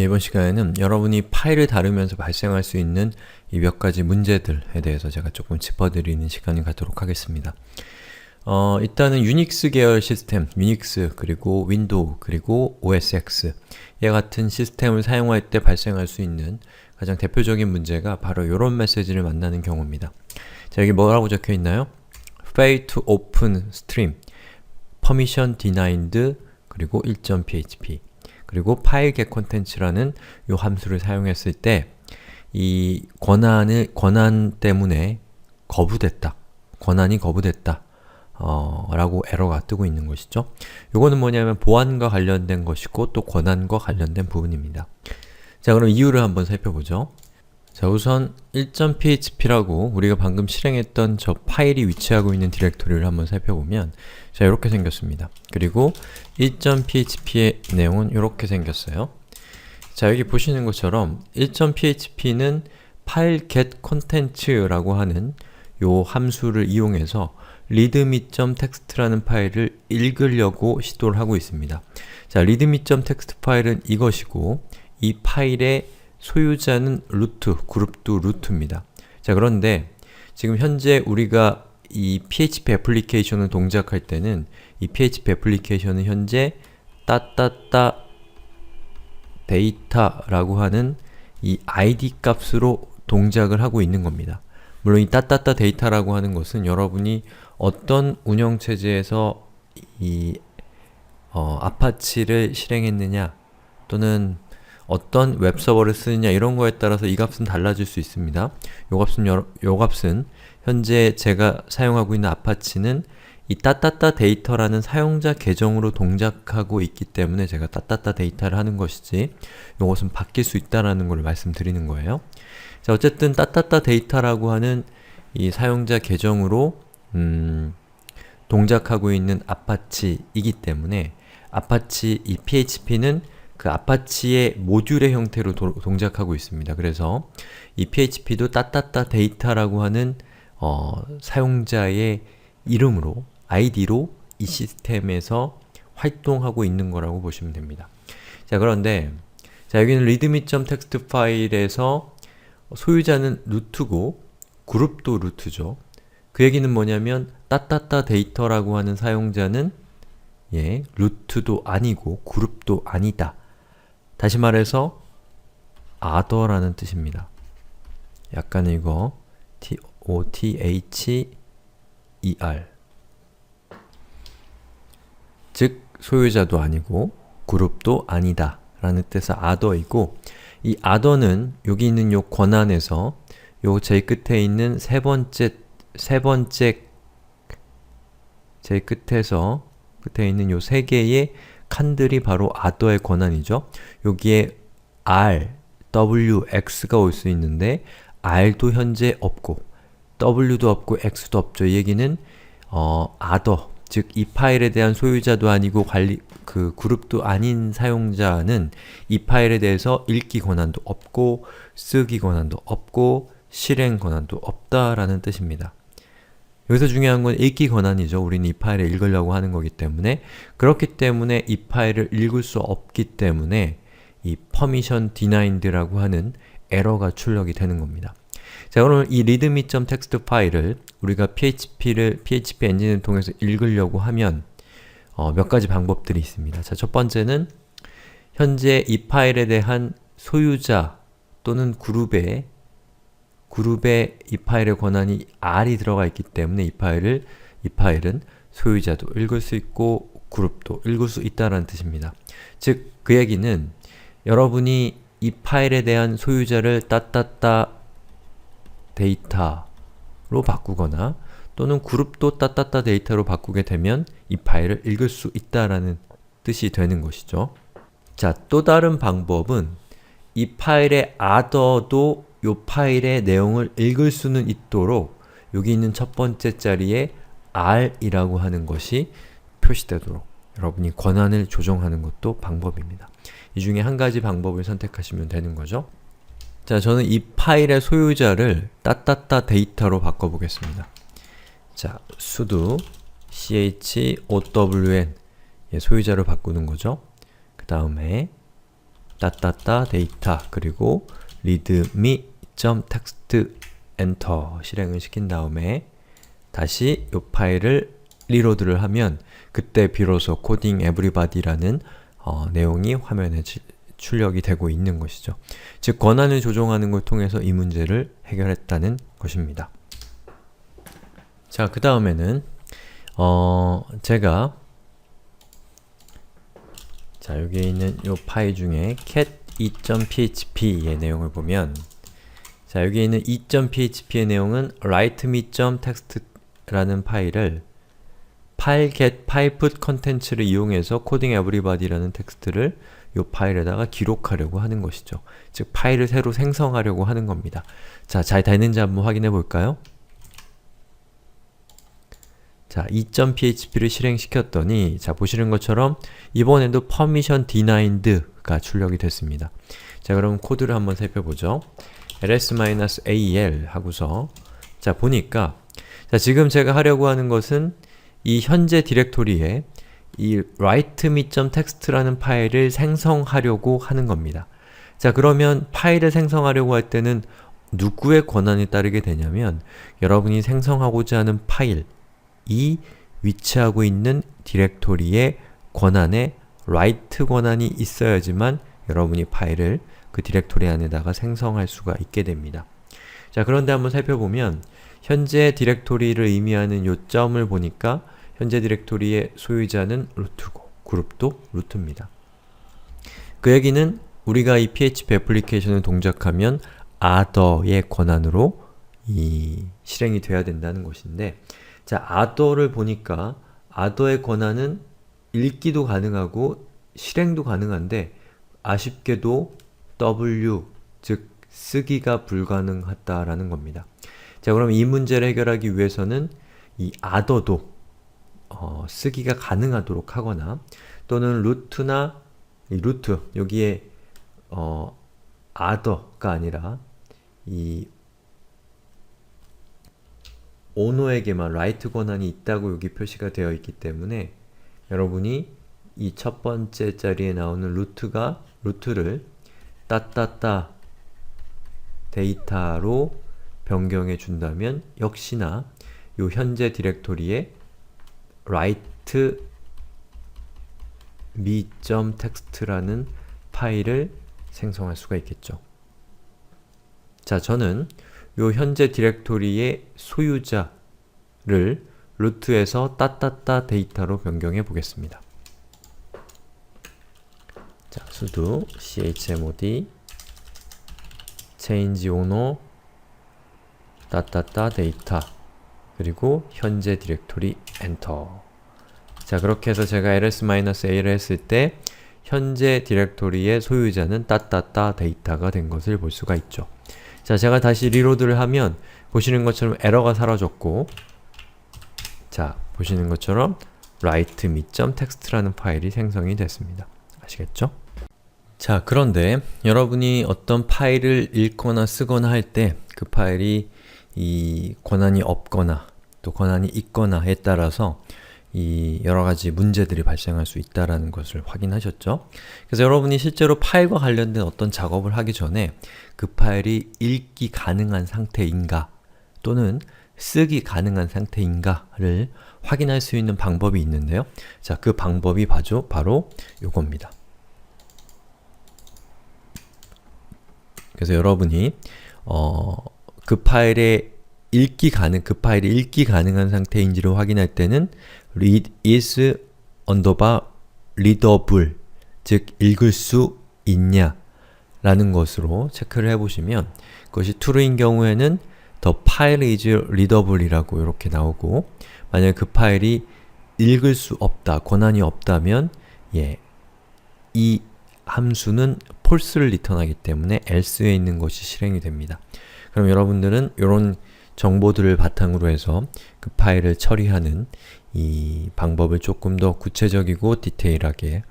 이번 시간에는 여러분이 파일을 다루면서 발생할 수 있는 이 몇 가지 문제들에 대해서 제가 조금 짚어드리는 시간을 갖도록 하겠습니다. 일단은 유닉스 계열 시스템, 유닉스, 그리고 윈도우, 그리고 OS X 얘 같은 시스템을 사용할 때 발생할 수 있는 가장 대표적인 문제가 바로 이런 메시지를 만나는 경우입니다. 자, 여기 뭐라고 적혀 있나요? Fail to open stream, permission denied, 그리고 1.php 그리고 파일 get content라는 이 함수를 사용했을 때 이 권한 때문에 거부됐다, 권한이 거부됐다 라고 에러가 뜨고 있는 것이죠. 요거는 뭐냐면 보안과 관련된 것이고 또 권한과 관련된 부분입니다. 자, 그럼 이유를 한번 살펴보죠. 자, 우선 1.php라고 우리가 방금 실행했던 저 파일이 위치하고 있는 디렉토리를 한번 살펴보면 자, 이렇게 생겼습니다. 그리고 1.php의 내용은 이렇게 생겼어요. 자, 여기 보시는 것처럼 1.php는 file get content라고 하는 요 함수를 이용해서 readme.txt라는 파일을 읽으려고 시도를 하고 있습니다. 자, readme.txt 파일은 이것이고 이 파일의 소유자는 루트, 그룹도 루트입니다. 자, 그런데 지금 현재 우리가 이 PHP 애플리케이션을 동작할 때는 이 PHP 애플리케이션은 현재 따따따 데이터라고 하는 이 id 값으로 동작을 하고 있는 겁니다. 물론 이 따따따 데이터라고 하는 것은 여러분이 어떤 운영체제에서 이 아파치를 실행했느냐 또는 어떤 웹서버를 쓰느냐 이런 거에 따라서 이 값은 달라질 수 있습니다. 요 값은 현재 제가 사용하고 있는 아파치는 이 따따따 데이터라는 사용자 계정으로 동작하고 있기 때문에 제가 따따따 데이터를 하는 것이지 요것은 바뀔 수 있다라는 걸 말씀드리는 거예요. 자, 어쨌든 따따따 데이터라고 하는 이 사용자 계정으로 동작하고 있는 아파치이기 때문에 아파치 이 PHP는 그 아파치의 모듈의 형태로 동작하고 있습니다. 그래서 이 PHP도 따따따 데이터라고 하는 사용자의 이름으로, id로 이 시스템에서 활동하고 있는 거라고 보시면 됩니다. 자, 그런데 자, 여기는 readme.txt 파일에서 소유자는 루트고 그룹도 루트죠. 그 얘기는 뭐냐면 따따따 데이터라고 하는 사용자는 루트도 아니고 그룹도 아니다. 다시 말해서 other라는 뜻입니다. 약간 이거 other 즉 소유자도 아니고 그룹도 아니다 라는 뜻의 other이고 이 other는 여기 있는 요 권한에서 요 제일 끝에 있는 제일 끝에 있는 요 세 개의 칸들이 바로 other의 권한이죠. 여기에 r, w, x가 올 수 있는데 r도 현재 없고 w도 없고 x도 없죠. 이 얘기는 other, 즉 이 파일에 대한 소유자도 아니고 그룹도 아닌 사용자는 이 파일에 대해서 읽기 권한도 없고 쓰기 권한도 없고 실행 권한도 없다라는 뜻입니다. 여기서 중요한 건 읽기 권한이죠. 우리는 이 파일을 읽으려고 하는 거기 때문에 그렇기 때문에 이 파일을 읽을 수 없기 때문에 이 permission denied라고 하는 에러가 출력이 되는 겁니다. 자, 그럼 이 readme.txt 파일을 우리가 PHP 엔진을 통해서 읽으려고 하면 몇 가지 방법들이 있습니다. 자, 첫 번째는 현재 이 파일에 대한 소유자 또는 그룹에 이 파일의 권한이 r이 들어가 있기 때문에 이 파일은 소유자도 읽을 수 있고 그룹도 읽을 수 있다는 뜻입니다. 즉, 그 얘기는 여러분이 이 파일에 대한 소유자를 따따따 데이터로 바꾸거나 또는 그룹도 따따따 데이터로 바꾸게 되면 이 파일을 읽을 수 있다라는 뜻이 되는 것이죠. 자, 또 다른 방법은 이 파일의 other도 이 파일의 내용을 읽을 수는 있도록 여기 있는 첫 번째 자리에 r이라고 하는 것이 표시되도록 여러분이 권한을 조정하는 것도 방법입니다. 이 중에 한 가지 방법을 선택하시면 되는 거죠. 자, 저는 이 파일의 소유자를 따따따 데이터로 바꿔보겠습니다. 자, sudo chown 소유자로 바꾸는 거죠. 그 다음에 따따따 데이터 그리고 readme.txt 엔터 실행을 시킨 다음에 다시 이 파일을 리로드를 하면 그때 비로소 코딩 에브리바디라는 내용이 화면에 출력이 되고 있는 것이죠. 즉, 권한을 조정하는 걸 통해서 이 문제를 해결했다는 것입니다. 자, 그 다음에는 제가 여기에 있는 이 파일 중에 cat2.php의 내용을 보면 자, 여기에 있는 2.php의 내용은 writeme.txt라는 파일을 file get pipe content를 이용해서 coding everybody라는 텍스트를 이 파일에다가 기록하려고 하는 것이죠. 즉, 파일을 새로 생성하려고 하는 겁니다. 자, 잘 되는지 한번 확인해 볼까요? 자, 2.php를 실행시켰더니 자, 보시는 것처럼 이번에도 permission denied가 출력이 됐습니다. 자, 그럼 코드를 한번 살펴보죠. ls-al 하고서 자, 보니까 자, 지금 제가 하려고 하는 것은 이 현재 디렉토리에 이 writeme.txt라는 파일을 생성하려고 하는 겁니다. 자, 그러면 파일을 생성하려고 할 때는 누구의 권한이 따르게 되냐면 여러분이 생성하고자 하는 파일이 위치하고 있는 디렉토리의 권한에 write 권한이 있어야지만 여러분이 파일을 그 디렉토리 안에다가 생성할 수가 있게 됩니다. 자, 그런데 한번 살펴보면 현재 디렉토리를 의미하는 요점을 보니까 현재 디렉토리의 소유자는 루트고 그룹도 루트입니다. 그 얘기는 우리가 이 PHP 애플리케이션을 동작하면 other의 권한으로 실행이 돼야 된다는 것인데 자, other를 보니까 other의 권한은 읽기도 가능하고 실행도 가능한데 아쉽게도 W, 즉 쓰기가 불가능하다라는 겁니다. 자, 그럼 이 문제를 해결하기 위해서는 이 other도 쓰기가 가능하도록 하거나 또는 루트나 이 루트, 여기에 other가 아니라 이 오너에게만 write 권한이 있다고 여기 표시가 되어 있기 때문에 여러분이 이 첫 번째 자리에 나오는 루트를 따따따 데이터로 변경해 준다면 역시나 이 현재 디렉토리에 write me.txt라는 파일을 생성할 수가 있겠죠. 자, 저는 이 현재 디렉토리의 소유자를 루트에서 따따따 데이터로 변경해 보겠습니다. 자, sudo chmod change owner 따따따 데이터 그리고 현재 디렉토리 엔터. 자, 그렇게 해서 제가 ls-a를 했을 때 현재 디렉토리의 소유자는 따따따 데이터가 된 것을 볼 수가 있죠. 자, 제가 다시 리로드를 하면 보시는 것처럼 에러가 사라졌고 자, 보시는 것처럼 writeme.txt라는 파일이 생성이 됐습니다. 아시겠죠? 자, 그런데 여러분이 어떤 파일을 읽거나 쓰거나 할 때 그 파일이 이 권한이 없거나 또 권한이 있거나에 따라서 이 여러가지 문제들이 발생할 수 있다는 것을 확인하셨죠? 그래서 여러분이 실제로 파일과 관련된 어떤 작업을 하기 전에 그 파일이 읽기 가능한 상태인가 또는 쓰기 가능한 상태인가를 확인할 수 있는 방법이 있는데요. 자, 그 방법이 바로 요겁니다. 그래서 여러분이 그 파일이 읽기 가능한 상태인지를 확인할 때는 read is readable, 즉 읽을 수 있냐 라는 것으로 체크를 해보시면 그것이 true인 경우에는 the file is readable 이라고 이렇게 나오고 만약에 그 파일이 읽을 수 없다, 권한이 없다면 이 함수는 false를 리턴하기 때문에 else에 있는 것이 실행이 됩니다. 그럼 여러분들은 이런 정보들을 바탕으로 해서 그 파일을 처리하는 이 방법을 조금 더 구체적이고 디테일하게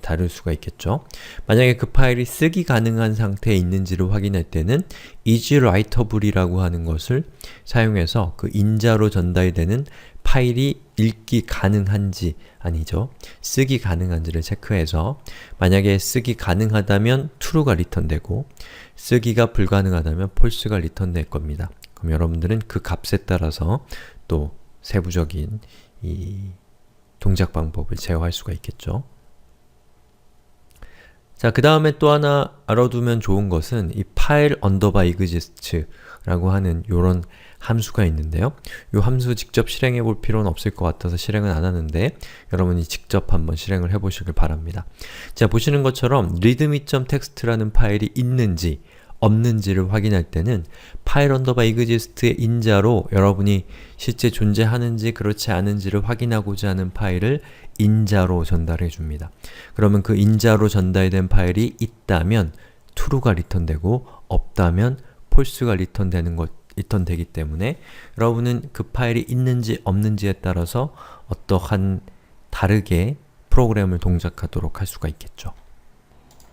다룰 수가 있겠죠. 만약에 그 파일이 쓰기 가능한 상태에 있는지를 확인할 때는 is writable 이라고 하는 것을 사용해서 그 인자로 전달되는 파일이 읽기 가능한지, 아니죠, 쓰기 가능한지를 체크해서 만약에 쓰기 가능하다면 true가 리턴되고 쓰기가 불가능하다면 false가 리턴될 겁니다. 그럼 여러분들은 그 값에 따라서 또 세부적인 이 동작 방법을 제어할 수가 있겠죠. 자, 그 다음에 또 하나 알아두면 좋은 것은 이 file _exist 라고 하는 요런 함수가 있는데요. 이 함수 직접 실행해 볼 필요는 없을 것 같아서 실행은 안 하는데 여러분이 직접 한번 실행을 해 보시길 바랍니다. 자, 보시는 것처럼 readme.txt라는 파일이 있는지 없는지를 확인할 때는 file _exist의 인자로 여러분이 실제 존재하는지 그렇지 않은지를 확인하고자 하는 파일을 인자로 전달해 줍니다. 그러면 그 인자로 전달된 파일이 있다면 true가 리턴되고 없다면 false가 리턴되기 때문에 여러분은 그 파일이 있는지 없는지에 따라서 어떠한 다르게 프로그램을 동작하도록 할 수가 있겠죠.